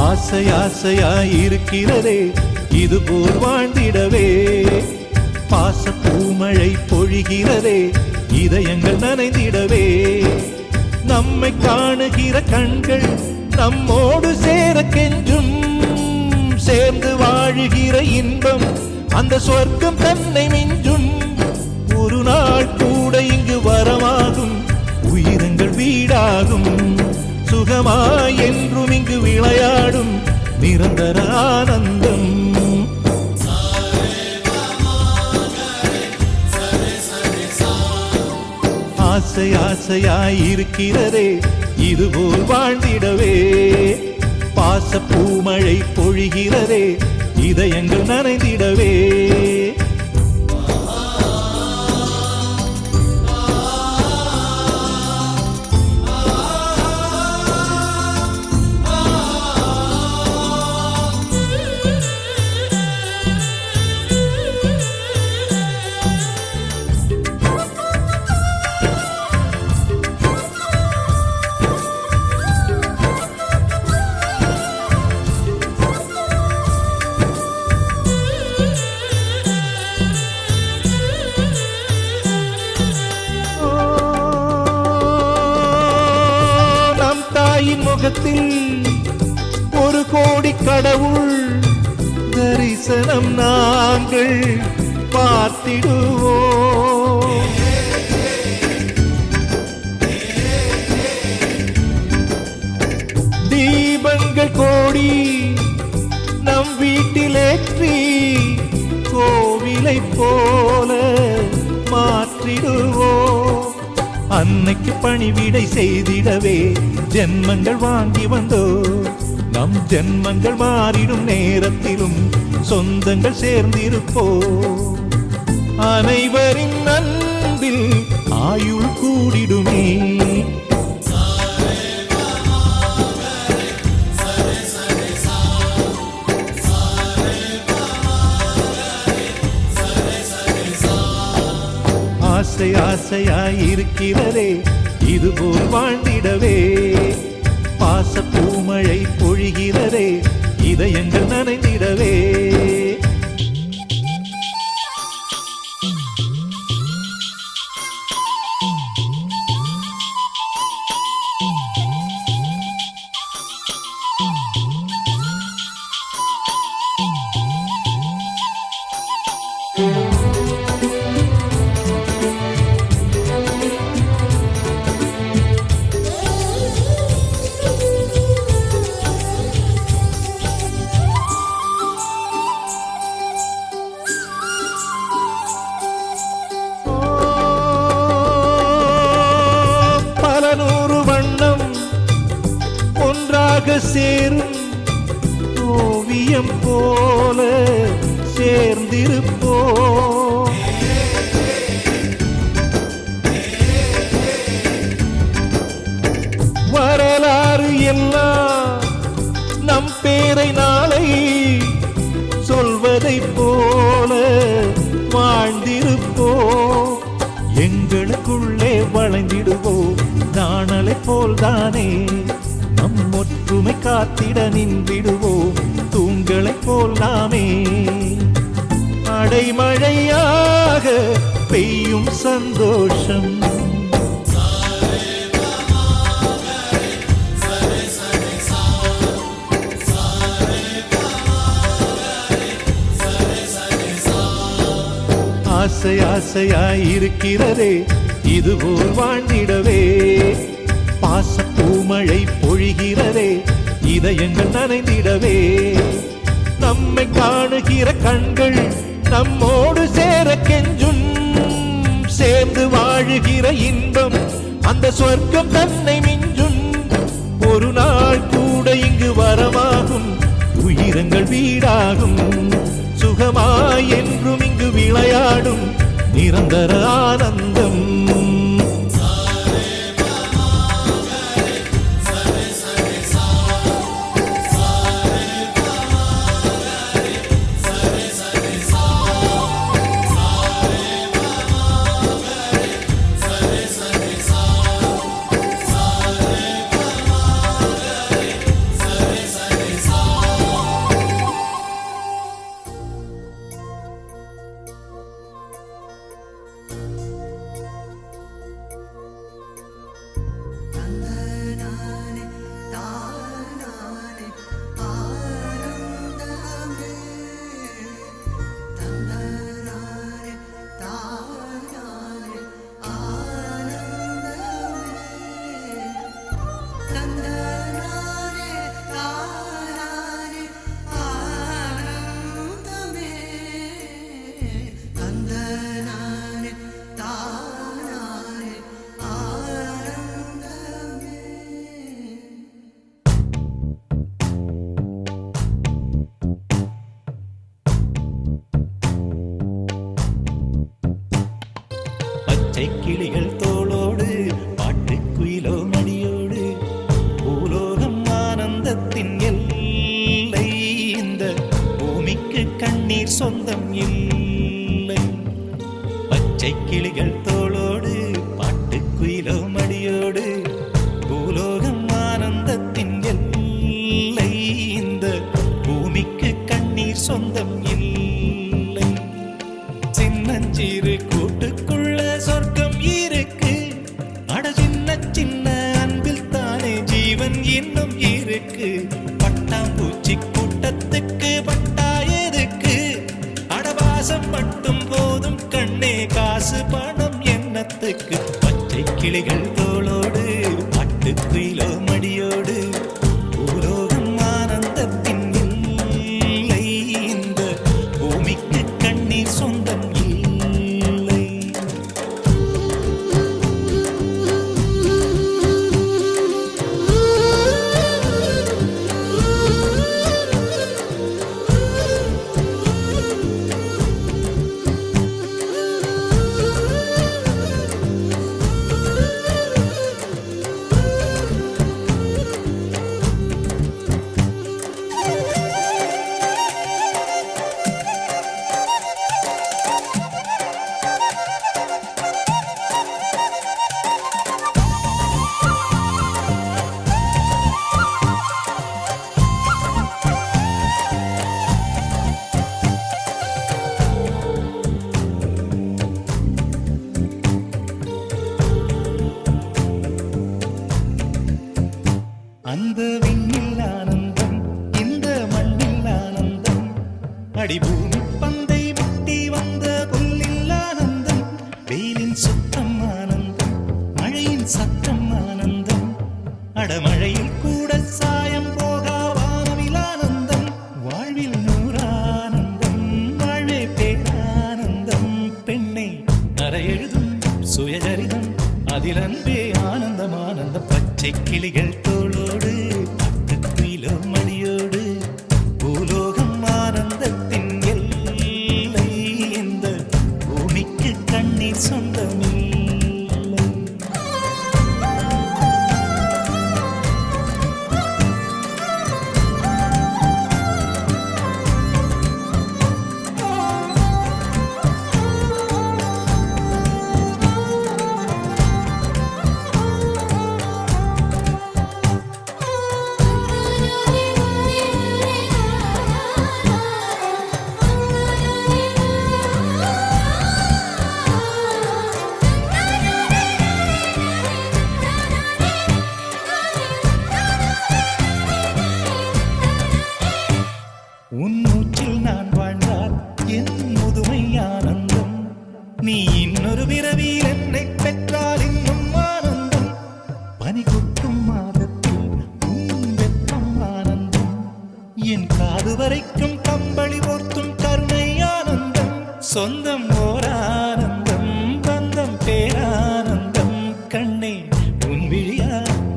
ஆசை ஆசையாயிருக்கிறதே இதுபோல் வாழ்ந்திடவே, பாச பூமழை பொழிகிறதே இதயங்கள் நனைந்திடவே, நம்மை காணுகிற கண்கள் நம்மோடு சேர கெஞ்சும், சேர்ந்து வாழுகிற இன்பம் அந்த சொர்க்கம் தன்னை மிஞ்சும், ஒரு நாள் கூட இங்கு வரமாகும் உயிரங்கள் வீடாகும், சுகமாய் என்றும் இங்கு விளையாடும் நிரந்தர ஆனந்தம். ஆசை ஆசையாயிருக்கிறதே இதுபோல் வாழ்ந்திடவே, பாச பூமழை பொழிகிறதே இதயங்கள் நனைந்திடவே. முகத்தில் ஒரு கோடி கடவுள் தரிசனம் நாங்கள் பார்த்திடுவோம், தீபங்கள் கோடி நம் வீட்டிலேற்றி கோவிலை போல மாற்றிடுவோம், அன்னைக்கு பணிவிடை செய்திடவே ஜென்மங்கள் வாங்கி வந்தோ, நம் ஜென்மங்கள் மாறிடும் நேரத்திலும் சொந்தங்கள் சேர்ந்திருப்போ, அனைவரின் அன்பில் ஆயுள் கூடிடுமே. ஆசை ஆசையாயிருக்கிறதே இதுபோல் வாழ்ந்திடவே, பாச பூமழை பொழிகிறதே இதயங்கள் நனைந்திடவே. சேரும் ஓவியம் போல சேர்ந்திருப்போ, வரலாறு எல்லாம் நம் பேரை நாளை சொல்வதை போல வாழ்ந்திருப்போ, எங்களுக்குள்ளே வளைந்திடுவோம் நாணலை போல்தானே, நம் ஒற்றுமை காத்திட நின்றிடுவோம் தூண்களை போல் நாமே, அடைமழையாக பெய்யும் சந்தோஷம். ஆசை ஆசையாயிருக்கிறதே இதுபோல் வாழ்ந்திடவே, பாச பூமழை பொழிகிறதே இதயங்கள் நனைந்திடவே, நம்மை காணுகிற கண்கள் நம்மோடு சேர கெஞ்சும், சேர்ந்து வாழுகிற இன்பம் அந்த சொர்க்கம் தன்னை மிஞ்சும். ஒரு நாள் கூட இங்கு வரமாகும், உயிரங்கள் வீடாகும். சுகமாய் என்றும் இங்கு விளையாடும் நிரந்தர ஆனந்தம். கிளிகள் தோளோடு பாட்டுக்குயிலோ மடியோடு பூலோகம் ஆனந்தத்தின் எல்லை. இந்த பூமிக்கு கண்ணீர் சொந்தம் இல்லை. பச்சை கிளிகள் தோளோடு பாட்டுக்குயிலோ மடியோடு பூலோகம் ஆனந்தத்தின் எல்லை. இந்த பூமிக்கு கண்ணீர் சொந்தம் இல்லை. சின்னஞ்சிறு கூட்டுக்குள்ள சொர்க்கம் இருக்கு. அட சின்ன சின்ன அன்பில் தானே ஜீவன் இன்னும் இருக்கு. பட்டாம்பூச்சி கூட்டத்துக்கு பட்டா எதுக்கு? அடவாசம் மட்டும் போதும் கண்ணே, காசு பணம் என்னத்துக்கு? பச்சை கிளிகள் தோளோடு பாட்டுக்குயிலோ மடியோடு பூலோகம் ஆனந்தத்தின் இல்லை. இந்த பூமிக்கு கண்ணீர் சொந்தம் இல்லை. அந்த விண்ணில் ஆனந்தம், இந்த மண்ணில் ஆனந்தம். அடிபூமி பந்தை முட்டி வந்த புல்லில் ஆனந்தம். வெயிலின் சுத்தம் ஆனந்தம், மழையின் சத்தம் ஆனந்தம். அடமழையில் கூட சாயம் போகா வானவில் ஆனந்தம். வாழ்வில் நூறானந்தம், வாழ்வே பேரானந்தம். பெண்ணை அறையெழுதும் சுயசரிதம், அதில் அன்பே ஆனந்தம் ஆனந்தம். பச்சை கிளிகள் தோளோடு பாட்டுக்குயிலோ மடியோடு பூலோகம் ஆனந்தத்தின் எல்லை. இந்த பூமிக்கு கண்ணீர் சொந்தமில்லை.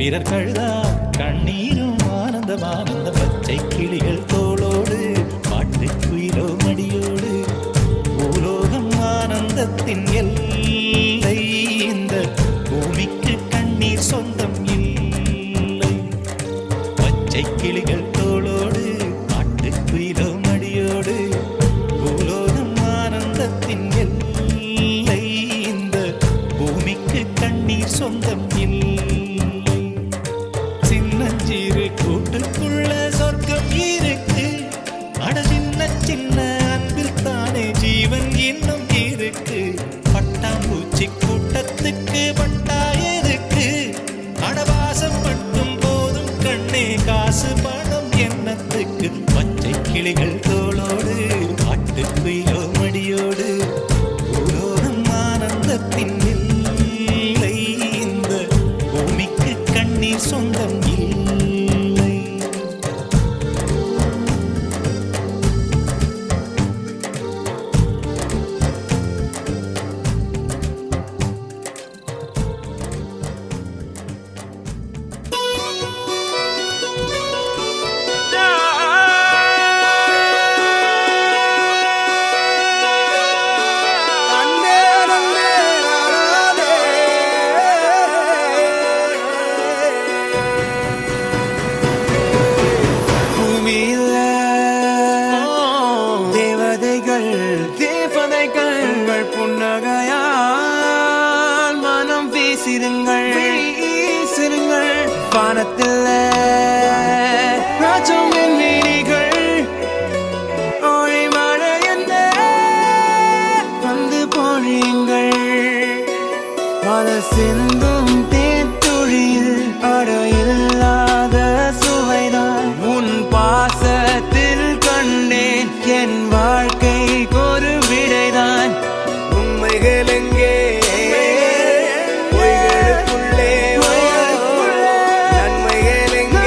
வீரர்கள்தான் கண்ணீரும் ஆனந்தம் ஆனந்த பச்சை கிளிகள் தோளோடு பாட்டு குயிலோ மடியோடு பூலோகம் ஆனந்தத்தின் எல்லை இந்த பூமிக்கு கண்ணீர் சொந்தம் இல்லை பச்சை கிளிகள் தோளோடு பாட்டு குயிலோ மடியோடு பூலோகம் ஆனந்தத்தின் எல்லை இந்த பூமிக்கு கண்ணீர் சொந்தம் இல்லை சின்னஞ்சிறு கூட்டுக்குள்ள சொர்க்கம் இருக்கு அட சின்ன சின்ன அன்பில் தானே ஜீவன் இன்னும் இருக்கு பட்டாம்பூச்சி கூட்டத்துக்கு பட்டா எதுக்கு அடவாசம் மட்டும் போதும் கண்ணே காசு பணம் என்னத்துக்கு பச்சை கிளிகள் தோளோடு பாட்டு குயிலோ மடியோடு பூலோகம் ஆனந்தத்தின் இல்லை இந்த பூமிக்கு கண்ணீர் சொந்தம் இல்லை புன்னகையால் மனம் வீசிருங்கள் வானத்தில் ராஜம் எண்ணிகள் ஒளி மழை என்ன வந்து பொழியுங்கள் பல சிந்தும் தேத்துழியில் அடையில்லாத சுவைதான் உன் பாசத்தில் கண்டேன் என் வாழ்க்கைக்கு ஒரு விடைதான் உண்மைகள் எங்கே பொய்களுக்குள்ளே நன்மைகள் எங்கே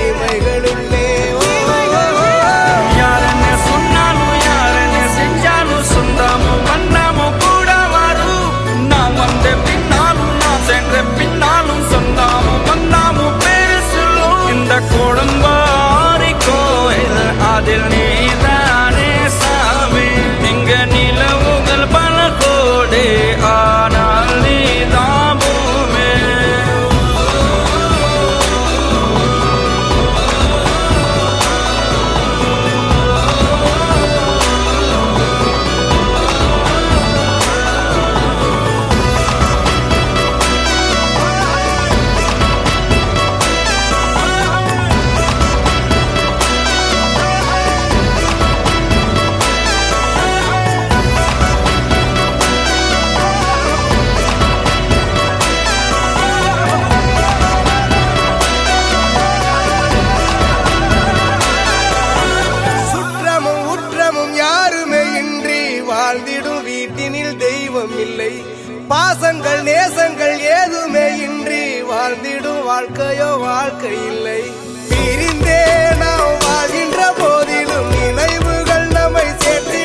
இமைகளுள்ளே யார் என்ன சொன்னாலும் யார் என்ன செஞ்சாலும் சொந்தமும் வண்ணமும் கூட வரும் நான் வந்த பின்னாலும் நான் சென்ற பின்னாலும் சொந்தமும் வண்ணமும் பேரு சொல்லும் இந்த கொடும்பாரி கோயில் அதில் நீதானே சாமி இங்க நிலவுகள் பல கோடி ஆனால் நீதான் பூமி சுற்றமும் உற்றமும் யாருமே இன்றி வாழ்ந்திடும் வீட்டினில் தெய்வம் இல்லை பாசங்கள் நேசங்கள் ஏதுமே இன்றி வாழ்ந்திடும் வாழ்க்கையோ வாழ்க்கை இல்லை பிரிந்தே நாம் வாழ்கின்ற போதிலும் நினைவுகள் நம்மை சேர்த்து